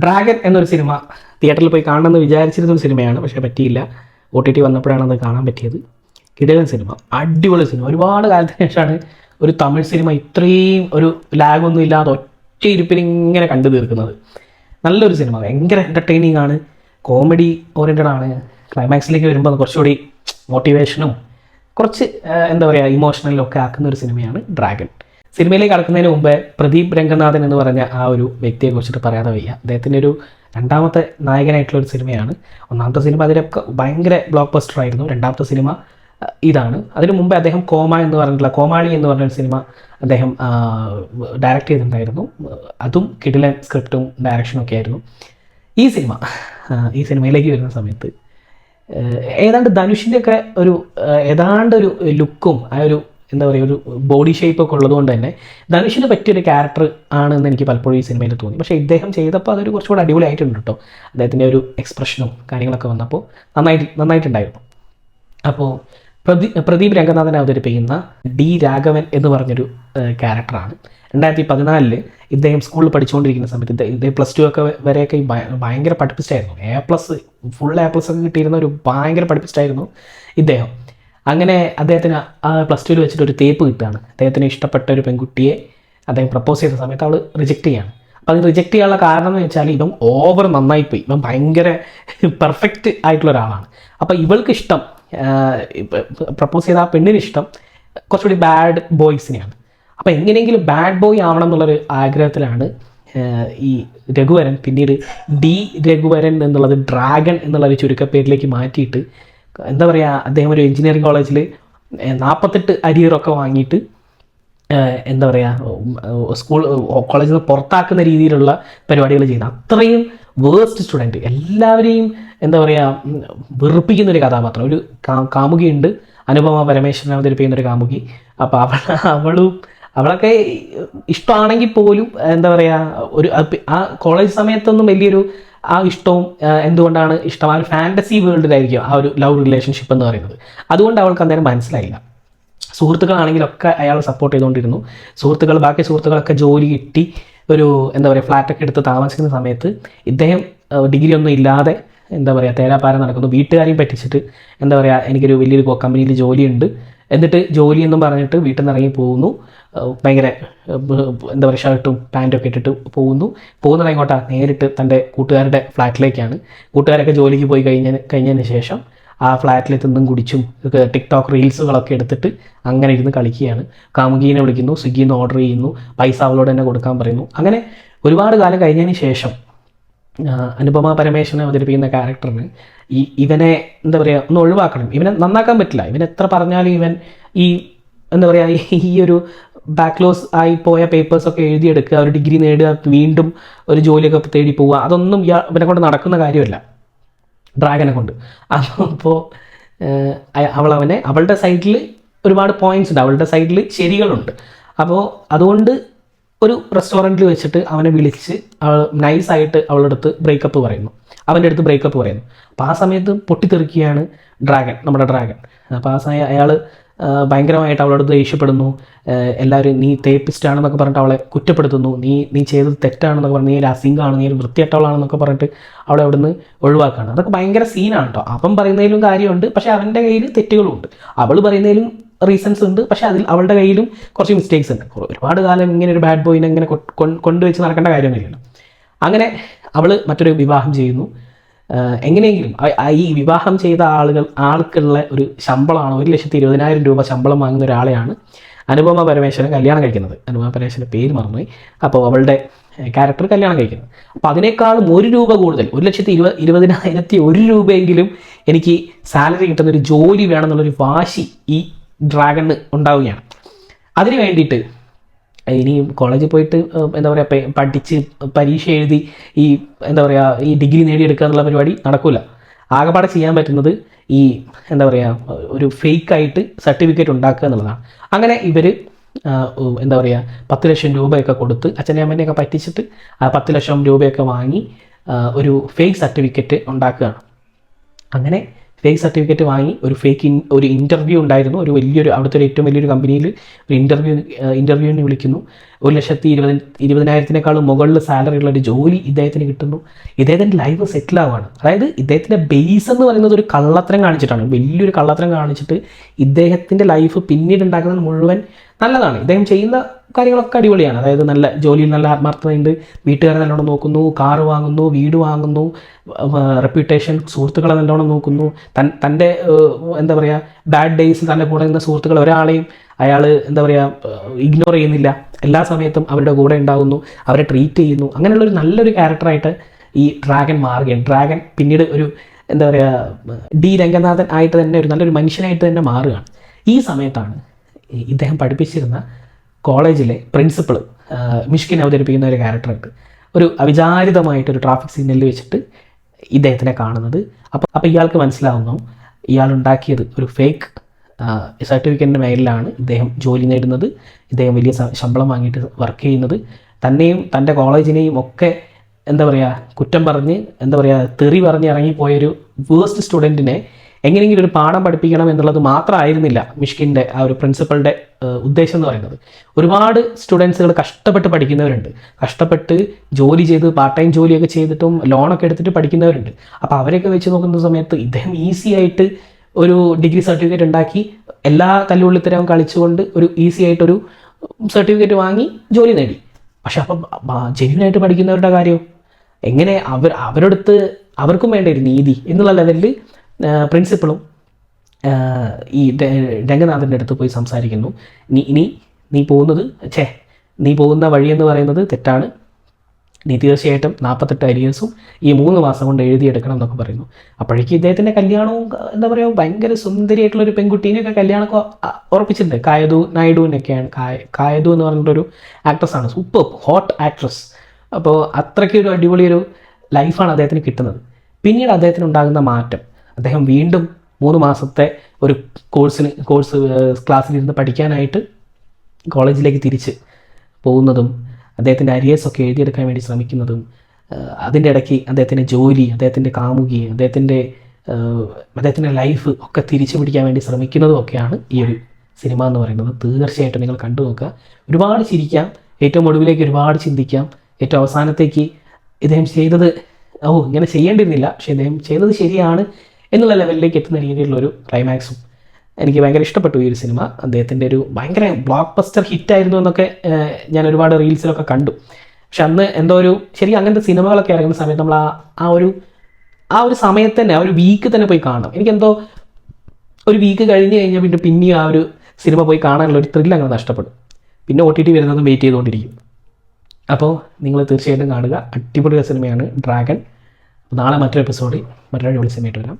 Dragon എന്നൊരു cinema തിയേറ്ററിൽ പോയി കാണണമെന്ന് വിചാരിച്ചിരുന്നൊരു സിനിമയാണ്, പക്ഷേ പറ്റിയില്ല. OTT വന്നപ്പോഴാണ് അത് കാണാൻ പറ്റിയത്. കിടിലൻ സിനിമ, അടിപൊളി സിനിമ. ഒരുപാട് കാലത്തിന് ശേഷമാണ് ഒരു തമിഴ് സിനിമ ഇത്രയും ഒരു ലാഗൊന്നും ഇല്ലാതെ ഒറ്റ ഇരിപ്പിന് ഇങ്ങനെ കണ്ടു തീർക്കുന്നത്. നല്ലൊരു സിനിമ, ഭയങ്കര എൻ്റർടൈനിങ് ആണ്, കോമഡി ഓറിയൻറ്റഡ് ആണ്. ക്ലൈമാക്സിലേക്ക് വരുമ്പോൾ കുറച്ചുകൂടി മോട്ടിവേഷനും കുറച്ച് എന്താ പറയുക ഇമോഷണലും ഒക്കെ ആക്കുന്ന ഒരു സിനിമയാണ് ഡ്രാഗൺ. സിനിമയിലേക്ക് കടക്കുന്നതിന് മുമ്പേ പ്രദീപ് രംഗനാഥൻ എന്ന് പറഞ്ഞ ആ ഒരു വ്യക്തിയെ കുറിച്ചിട്ട് പറയാതെ വയ്യ. അദ്ദേഹത്തിൻ്റെ ഒരു രണ്ടാമത്തെ നായകനായിട്ടുള്ള ഒരു സിനിമയാണ്. ഒന്നാമത്തെ സിനിമ അതിലൊക്കെ ഭയങ്കര ബ്ലോക്ക് ബസ്റ്റർ ആയിരുന്നു. രണ്ടാമത്തെ സിനിമ ഇതാണ്. അതിനു മുമ്പേ അദ്ദേഹം കോമാളി എന്ന് പറഞ്ഞൊരു സിനിമ അദ്ദേഹം ഡയറക്റ്റ് ചെയ്തിട്ടുണ്ടായിരുന്നു. അതും കിടിലൻ സ്ക്രിപ്റ്റും ഡയറക്ഷനും ഒക്കെ ആയിരുന്നു. ഈ സിനിമയിലേക്ക് വരുന്ന സമയത്ത് ഏതാണ്ട് ധനുഷിൻ്റെ ഒക്കെ ഏതാണ്ടൊരു ലുക്കും ആ ഒരു എന്താ പറയുക ഒരു ബോഡി ഷേപ്പൊക്കെ ഉള്ളതുകൊണ്ട് തന്നെ ധനുഷിന് പറ്റിയൊരു ക്യാരക്ടർ ആണെന്ന് എനിക്ക് പലപ്പോഴും ഈ സിനിമയിൽ തോന്നി. പക്ഷേ ഇദ്ദേഹം ചെയ്തപ്പോൾ അതൊരു കുറച്ചുകൂടി അടിപൊളിയായിട്ടുണ്ട് കേട്ടോ. അദ്ദേഹത്തിൻ്റെ ഒരു എക്സ്പ്രഷനും കാര്യങ്ങളൊക്കെ വന്നപ്പോൾ നന്നായിട്ടുണ്ടായിരുന്നു. അപ്പോൾ പ്രദീപ് രംഗനാഥൻ അവതരിപ്പിക്കുന്ന ഡി രാഘവൻ എന്ന് പറഞ്ഞൊരു ക്യാരക്ടറാണ്. 2014 ഇദ്ദേഹം സ്കൂളിൽ പഠിച്ചുകൊണ്ടിരിക്കുന്ന സമയത്ത് ഇദ്ദേഹം +2 ഒക്കെ വരെയൊക്കെ ഭയങ്കര പഠിപ്പിസ്റ്റായിരുന്നു. ഫുൾ A+ ഒക്കെ കിട്ടിയിരുന്ന ഒരു ഭയങ്കര പഠിപ്പിസ്റ്റായിരുന്നു ഇദ്ദേഹം. അങ്ങനെ അദ്ദേഹത്തിന് ആ +2 വെച്ചിട്ട് ഒരു തേപ്പ് കിട്ടുകയാണ്. അദ്ദേഹത്തിന് ഇഷ്ടപ്പെട്ട ഒരു പെൺകുട്ടിയെ അദ്ദേഹം പ്രപ്പോസ് ചെയ്ത സമയത്ത് അവൾ റിജക്റ്റ് ചെയ്യാണ്. അപ്പോൾ അത് റിജക്റ്റ് ചെയ്യാനുള്ള കാരണം എന്ന് വെച്ചാൽ ഇവൻ ഓവർ നന്നായിപ്പോയി, ഇവൻ ഭയങ്കര പെർഫെക്റ്റ് ആയിട്ടുള്ള ഒരാളാണ്. അപ്പോൾ ഇവൾക്ക് ഇഷ്ടം പ്രപ്പോസ് ചെയ്ത ആ പെണ്ണിന് ഇഷ്ടം കുറച്ചുകൂടി ബാഡ് ബോയ്സിനെയാണ്. അപ്പോൾ എങ്ങനെയെങ്കിലും ബാഡ് ബോയ് ആവണം എന്നുള്ളൊരു ആഗ്രഹത്തിലാണ് ഈ രഘുവരൻ പിന്നീട് ഡി രഘുവരൻ എന്നുള്ളത് ഡ്രാഗൺ എന്നുള്ളൊരു ചുരുക്കപ്പേരിലേക്ക് മാറ്റിയിട്ട് എന്താ പറയുക അദ്ദേഹം ഒരു എഞ്ചിനീയറിംഗ് കോളേജിൽ 48 അരിയറൊക്കെ വാങ്ങിയിട്ട് എന്താ പറയുക കോളേജിൽ നിന്ന് പുറത്താക്കുന്ന രീതിയിലുള്ള പരിപാടികൾ ചെയ്യുന്നത്. അത്രയും വേഴ്സ്റ്റ് സ്റ്റുഡൻറ്റ്, എല്ലാവരെയും എന്താ പറയുക വെറുപ്പിക്കുന്നൊരു കഥാപാത്രം. ഒരു കാമുകിയുണ്ട്, അനുപമ പരമേശ്വരൻ അവതരിപ്പിക്കുന്ന ഒരു കാമുകി. അപ്പോൾ അവളൊക്കെ ഇഷ്ടമാണെങ്കിൽ പോലും എന്താ പറയുക ആ കോളേജ് സമയത്തൊന്നും വലിയൊരു ആ ഇഷ്ടവും എന്തുകൊണ്ടാണ് ഇഷ്ടം ആ ഒരു ഫാൻറ്റസി വേൾഡിലായിരിക്കും ആ ഒരു ലവ് റിലേഷൻഷിപ്പ് എന്ന് പറയുന്നത്. അതുകൊണ്ട് അവൾക്ക് അന്നേരം മനസ്സിലായില്ല. സുഹൃത്തുക്കളാണെങ്കിലൊക്കെ അയാൾ സപ്പോർട്ട് ചെയ്തുകൊണ്ടിരുന്നു. ബാക്കി സുഹൃത്തുക്കളൊക്കെ ജോലി കിട്ടി ഒരു എന്താ പറയുക ഫ്ലാറ്റൊക്കെ എടുത്ത് താമസിക്കുന്ന സമയത്ത് ഇദ്ദേഹം ഡിഗ്രി ഒന്നും ഇല്ലാതെ എന്താ പറയുക തേരാപ്പാര നടക്കുന്നു. വീട്ടുകാരെയും പറ്റിച്ചിട്ട് എന്താ പറയുക എനിക്കൊരു വലിയൊരു കമ്പനിയിൽ ജോലിയുണ്ട്, എന്നിട്ട് ജോലിയെന്നും പറഞ്ഞിട്ട് വീട്ടിൽ നിന്ന് ഇറങ്ങി പോകുന്നു. ഭയങ്കര എന്താ പറയുക ഷർട്ടും പാൻറ്റും ഒക്കെ ഇട്ടിട്ട് പോകുന്നത് എങ്ങോട്ടാ? നേരിട്ട് തൻ്റെ കൂട്ടുകാരുടെ ഫ്ലാറ്റിലേക്കാണ്. കൂട്ടുകാരൊക്കെ ജോലിക്ക് പോയി കഴിഞ്ഞതിന് ശേഷം ആ ഫ്ലാറ്റിൽ തിന്നും കുടിച്ചും ടിക്ടോക്ക് റീൽസുകളൊക്കെ എടുത്തിട്ട് അങ്ങനെ ഇരുന്ന് കളിക്കുകയാണ്. കാമുകീനെ വിളിക്കുന്നു, സ്വിഗ്ഗിയിൽ നിന്ന് ഓർഡർ ചെയ്യുന്നു, പൈസ അവളോട് തന്നെ കൊടുക്കാൻ പറയുന്നു. അങ്ങനെ ഒരുപാട് കാലം കഴിഞ്ഞതിന് ശേഷം അനുപമ പരമേശ്വരനെ അവതരിപ്പിക്കുന്ന ക്യാരക്ടറിന് ഇവനെ എന്താ പറയുക ഒന്ന് ഒഴിവാക്കണം. ഇവനെ നന്നാക്കാൻ പറ്റില്ല. ഇവൻ എത്ര പറഞ്ഞാലും ഇവൻ എന്താ പറയുക ഈ ഒരു ബാക്ക്ലോസ് ആയി പോയ പേപ്പേഴ്സൊക്കെ എഴുതിയെടുക്കുക, ഒരു ഡിഗ്രി നേടുക, വീണ്ടും ഒരു ജോലിയൊക്കെ തേടി പോവുക, അതൊന്നും ഇവനെ കൊണ്ട് നടക്കുന്ന കാര്യമല്ല ഡ്രാഗനെ കൊണ്ട്. അപ്പോൾ അവളുടെ സൈഡിൽ ഒരുപാട് പോയിന്റ്സ് ഉണ്ട്, അവളുടെ സൈഡിൽ ശരികളുണ്ട്. അപ്പോൾ അതുകൊണ്ട് ഒരു റെസ്റ്റോറൻറ്റിൽ വെച്ചിട്ട് അവനെ വിളിച്ച് നൈസായിട്ട് അവളുടെ അടുത്ത് അവൻ്റെ അടുത്ത് ബ്രേക്കപ്പ് പറയുന്നു. അപ്പോൾ ആ സമയത്ത് പൊട്ടിത്തെറിക്കുകയാണ് നമ്മുടെ ഡ്രാഗൺ. അപ്പോൾ ആ സമയം അയാൾ ഭയങ്കരമായിട്ട് അവളോട് ദേഷ്യപ്പെടുന്നു. എല്ലാവരും നീ തേപ്പിസ്റ്റാണെന്നൊക്കെ പറഞ്ഞിട്ട് അവളെ കുറ്റപ്പെടുത്തുന്നു. നീ ചെയ്തത് തെറ്റാണെന്നൊക്കെ പറഞ്ഞ് നീ ഒരു അസിംഗാണ്, നീ ഒരു വൃത്തികെട്ടവളാണെന്നൊക്കെ പറഞ്ഞിട്ട് അവളെ അവിടെ നിന്ന് ഒഴിവാക്കുകയാണ്. അതൊക്കെ ഭയങ്കര സീനാണ് കേട്ടോ. അവൻ പറയുന്നതിലും കാര്യമുണ്ട്, പക്ഷേ അവൻ്റെ കയ്യിൽ തെറ്റുകളുണ്ട്. അവൾ പറയുന്നതിലും റീസൺസ് ഉണ്ട്, പക്ഷേ അവളുടെ കയ്യിലും കുറച്ച് മിസ്റ്റേക്സ് ഉണ്ട്. ഒരുപാട് കാലം ഇങ്ങനെ ഒരു ബാഡ് ബോയിനെ ഇങ്ങനെ കൊണ്ടുവച്ച് നടക്കേണ്ട കാര്യമൊന്നുമില്ലല്ലോ. അങ്ങനെ അവൾ മറ്റൊരു വിവാഹം ചെയ്യുന്നു. എങ്ങനെയെങ്കിലും ഈ വിവാഹം ചെയ്ത ആൾക്കുള്ള ഒരു ശമ്പളമാണ് 1,20,000 രൂപ ശമ്പളം വാങ്ങുന്ന ഒരാളെയാണ് അനുപമ പരമേശ്വരൻ കല്യാണം കഴിക്കുന്നത്. അനുപമ പരമേശ്വരൻ്റെ പേര് മറന്നുപോയി. അപ്പോൾ അവളുടെ ക്യാരക്ടർ കല്യാണം കഴിക്കുന്നത്. അപ്പോൾ അതിനേക്കാളും 1 രൂപ കൂടുതൽ 1,20,001 രൂപയെങ്കിലും എനിക്ക് സാലറി കിട്ടുന്ന ഒരു ജോലി വേണമെന്നുള്ളൊരു വാശി ഈ ഡ്രാഗണ് ഉണ്ടാവുകയാണ്. അതിന് വേണ്ടിയിട്ട് ഇനി കോളേജിൽ പോയിട്ട് എന്താ പറയുക പഠിച്ച് പരീക്ഷ എഴുതി എന്താ പറയുക ഈ ഡിഗ്രി നേടിയെടുക്കുക എന്നുള്ള പരിപാടി നടക്കില്ല. ആകെപ്പാടെ ചെയ്യാൻ പറ്റുന്നത് എന്താ പറയുക ഒരു ഫേക്കായിട്ട് സർട്ടിഫിക്കറ്റ് ഉണ്ടാക്കുക എന്നുള്ളതാണ്. അങ്ങനെ ഇവർ എന്താ പറയുക 10 ലക്ഷം രൂപയൊക്കെ കൊടുത്ത് അച്ഛനെയും അമ്മേനെയൊക്കെ പറ്റിച്ചിട്ട് 10 ലക്ഷം രൂപയൊക്കെ വാങ്ങി ഒരു ഫേക്ക് സർട്ടിഫിക്കറ്റ് ഉണ്ടാക്കുകയാണ്. അങ്ങനെ ഫേക്ക് സർട്ടിഫിക്കറ്റ് വാങ്ങി ഒരു ഒരു ഇൻ്റർവ്യൂ ഉണ്ടായിരുന്നു. ഒരു വലിയൊരു അവിടുത്തെ ഏറ്റവും വലിയൊരു കമ്പനിയിൽ ഒരു ഇൻ്റർവ്യൂവിന് വിളിക്കുന്നു. 1,20,000 മുകളിൽ സാലറി ഉള്ള ഒരു ജോലി ഇദ്ദേഹത്തിന് കിട്ടുന്നു. ഇദ്ദേഹത്തിൻ്റെ ലൈഫ് സെറ്റിൽ ആവുകയാണ്. അതായത് ഇദ്ദേഹത്തിൻ്റെ ബേസ് എന്ന് പറയുന്നത് ഒരു കള്ളത്തരം കാണിച്ചിട്ടാണ്, വലിയൊരു കള്ളത്തരം കാണിച്ചിട്ട് ഇദ്ദേഹത്തിൻ്റെ ലൈഫ് പിന്നീട് ഉണ്ടാക്കുന്നത് മുഴുവൻ നല്ലതാണ്. ഇദ്ദേഹം ചെയ്യുന്ന കാര്യങ്ങളൊക്കെ അടിപൊളിയാണ്. അതായത് നല്ല ജോലിയിൽ നല്ല ആത്മാർത്ഥതയുണ്ട്, വീട്ടുകാരെ നല്ലോണം നോക്കുന്നു, കാറ് വാങ്ങുന്നു, വീട് വാങ്ങുന്നു, റെപ്യൂട്ടേഷൻ, സുഹൃത്തുക്കളെ നല്ലോണം നോക്കുന്നു. തൻ്റെ എന്താ പറയുക ബാഡ് ഡേയ്സ് തൻ്റെ കൂടെ നിന്ന സുഹൃത്തുക്കൾ ഒരാളെയും അയാൾ എന്താ പറയുക ഇഗ്നോർ ചെയ്യുന്നില്ല. എല്ലാ സമയത്തും അവരുടെ കൂടെ ഉണ്ടാകുന്നു, അവരെ ട്രീറ്റ് ചെയ്യുന്നു. അങ്ങനെയുള്ളൊരു നല്ലൊരു ക്യാരക്ടറായിട്ട് ഈ ഡ്രാഗൺ മാറുകയാണ്. ഡ്രാഗൺ പിന്നീട് ഒരു എന്താ പറയുക ഡി രംഗനാഥൻ ആയിട്ട് തന്നെ ഒരു നല്ലൊരു മനുഷ്യനായിട്ട് തന്നെ മാറുകയാണ്. ഈ സമയത്താണ് ഇദ്ദേഹം പഠിപ്പിച്ചിരുന്ന കോളേജിലെ പ്രിൻസിപ്പൾ മിഷ്കിൻ അവതരിപ്പിക്കുന്ന ഒരു ക്യാരക്ടറായിട്ട് ഒരു അവിചാരിതമായിട്ടൊരു ട്രാഫിക് സിഗ്നലിൽ വെച്ചിട്ട് ഇദ്ദേഹത്തിനെ കാണുന്നത്. അപ്പോൾ ഇയാൾക്ക് മനസ്സിലാവുന്നു ഇയാളുണ്ടാക്കിയത് ഒരു ഫേക്ക് സർട്ടിഫിക്കറ്റിൻ്റെ മേലിലാണ് ഇദ്ദേഹം ജോലി നേടുന്നത്, ഇദ്ദേഹം വലിയ ശമ്പളം വാങ്ങിയിട്ട് വർക്ക് ചെയ്യുന്നത്. തന്നെയും തൻ്റെ കോളേജിനെയും ഒക്കെ എന്താ പറയുക കുറ്റം പറഞ്ഞ് എന്താ പറയുക തെറി പറഞ്ഞ് ഇറങ്ങിപ്പോയൊരു വേസ്റ്റ് സ്റ്റുഡൻറ്റിനെ എങ്ങനെയെങ്കിലും ഒരു പാഠം പഠിപ്പിക്കണം എന്നുള്ളത് മാത്രമായിരുന്നില്ല മിഷ്കിൻ്റെ ആ ഒരു പ്രിൻസിപ്പളുടെ ഉദ്ദേശം എന്ന് പറയുന്നത്. ഒരുപാട് സ്റ്റുഡൻസുകൾ കഷ്ടപ്പെട്ട് പഠിക്കുന്നവരുണ്ട്, കഷ്ടപ്പെട്ട് ജോലി ചെയ്ത് പാർട്ട് ടൈം ജോലിയൊക്കെ ചെയ്തിട്ടും ലോണൊക്കെ എടുത്തിട്ട് പഠിക്കുന്നവരുണ്ട്. അപ്പോൾ അവരെയൊക്കെ വെച്ച് നോക്കുന്ന സമയത്ത് ഇദ്ദേഹം ഈസി ആയിട്ട് ഒരു ഡിഗ്രി സർട്ടിഫിക്കറ്റ് ഉണ്ടാക്കി എല്ലാ തല്ലുള്ളിത്തരവും കളിച്ചുകൊണ്ട് ഒരു ഈസി ആയിട്ടൊരു സർട്ടിഫിക്കറ്റ് വാങ്ങി ജോലി നേടി. പക്ഷെ അപ്പം ജെന്യൂനായിട്ട് പഠിക്കുന്നവരുടെ കാര്യം എങ്ങനെ അവരടുത്ത് അവർക്കും വേണ്ട ഒരു നീതി എന്നുള്ള ലെവലിൽ പ്രിൻസിപ്പളും ഈ രംഗനാഥൻ്റെ അടുത്ത് പോയി സംസാരിക്കുന്നു. നീ പോകുന്ന വഴിയെന്ന് പറയുന്നത് തെറ്റാണ്, നീ തീർച്ചയായിട്ടും 48 അരിയേഴ്സും ഈ 3 മാസം കൊണ്ട് എഴുതിയെടുക്കണം എന്നൊക്കെ പറയുന്നു. അപ്പോഴേക്കും ഇദ്ദേഹത്തിൻ്റെ കല്യാണവും എന്താ പറയുക ഭയങ്കര സുന്ദരിയായിട്ടുള്ളൊരു പെൺകുട്ടീനെയൊക്കെ കല്യാണമൊക്കെ ഉറപ്പിച്ചിട്ടുണ്ട്. കായതു നായിഡുവിനൊക്കെയാണ്. കായതു എന്ന് പറഞ്ഞിട്ടൊരു ആക്ട്രസ്സാണ്, സൂപ്പർ ഹോട്ട് ആക്ട്രസ്. അപ്പോൾ അത്രയ്ക്കൊരു അടിപൊളിയൊരു ലൈഫാണ് അദ്ദേഹത്തിന് കിട്ടുന്നത്. പിന്നീട് അദ്ദേഹത്തിന് ഉണ്ടാകുന്ന മാറ്റം, അദ്ദേഹം വീണ്ടും 3 മാസത്തെ ഒരു ക്ലാസ്സിലിരുന്ന് പഠിക്കാനായിട്ട് കോളേജിലേക്ക് തിരിച്ച് പോകുന്നതും അദ്ദേഹത്തിൻ്റെ അരിയേഴ്സൊക്കെ എഴുതിയെടുക്കാൻ വേണ്ടി ശ്രമിക്കുന്നതും, അതിൻ്റെ ഇടയ്ക്ക് അദ്ദേഹത്തിൻ്റെ ജോലി, അദ്ദേഹത്തിൻ്റെ കാമുകി, അദ്ദേഹത്തിൻ്റെ ലൈഫ് ഒക്കെ തിരിച്ചു പിടിക്കാൻ വേണ്ടി ശ്രമിക്കുന്നതും ഒക്കെയാണ് ഈ ഒരു സിനിമ എന്ന് പറയുന്നത്. തീർച്ചയായിട്ടും നിങ്ങൾ കണ്ടു നോക്കുക. ഒരുപാട് ചിരിക്കാം, ഏറ്റവും ഒടുവിലേക്ക് ഒരുപാട് ചിന്തിക്കാം, ഏറ്റവും അവസാനത്തേക്ക് ഇദ്ദേഹം ചെയ്തത് ഇങ്ങനെ ചെയ്യേണ്ടിയിരുന്നില്ല, പക്ഷേ ഇദ്ദേഹം ചെയ്തത് ശരിയാണ് എന്നുള്ള ലെവലിലേക്ക് എത്തുന്ന രീതിയിലുള്ളൊരു ക്ലൈമാക്സും എനിക്ക് ഭയങ്കര ഇഷ്ടപ്പെട്ടു ഈ ഒരു സിനിമ. അദ്ദേഹത്തിൻ്റെ ഒരു ഭയങ്കര ബ്ലോക്ക് ബസ്റ്റർ ഹിറ്റായിരുന്നു എന്നൊക്കെ ഞാൻ ഒരുപാട് റീൽസിലൊക്കെ കണ്ടു. പക്ഷെ അന്ന് എന്തോ ശരിക്കും അങ്ങനത്തെ സിനിമകളൊക്കെ ഇറങ്ങുന്ന സമയത്ത് നമ്മൾ ആ ഒരു സമയത്ത് തന്നെ ആ ഒരു വീക്ക് തന്നെ പോയി കാണണം. എനിക്കെന്തോ ഒരു വീക്ക് കഴിഞ്ഞ് കഴിഞ്ഞാൽ പിന്നെയും ആ ഒരു സിനിമ പോയി കാണാനുള്ള ഒരു ത്രില്ല് അങ്ങനെ നഷ്ടപ്പെടും. പിന്നെ OTT വരുന്നതും വെയിറ്റ് ചെയ്തുകൊണ്ടിരിക്കും. അപ്പോൾ നിങ്ങൾ തീർച്ചയായിട്ടും കാണുക, അടിപൊളി സിനിമയാണ് ഡ്രാഗൺ. നാളെ മറ്റൊരു എപ്പിസോഡിൽ മറ്റൊരു അടിപൊളി സിനിമയായിട്ട് വരാം.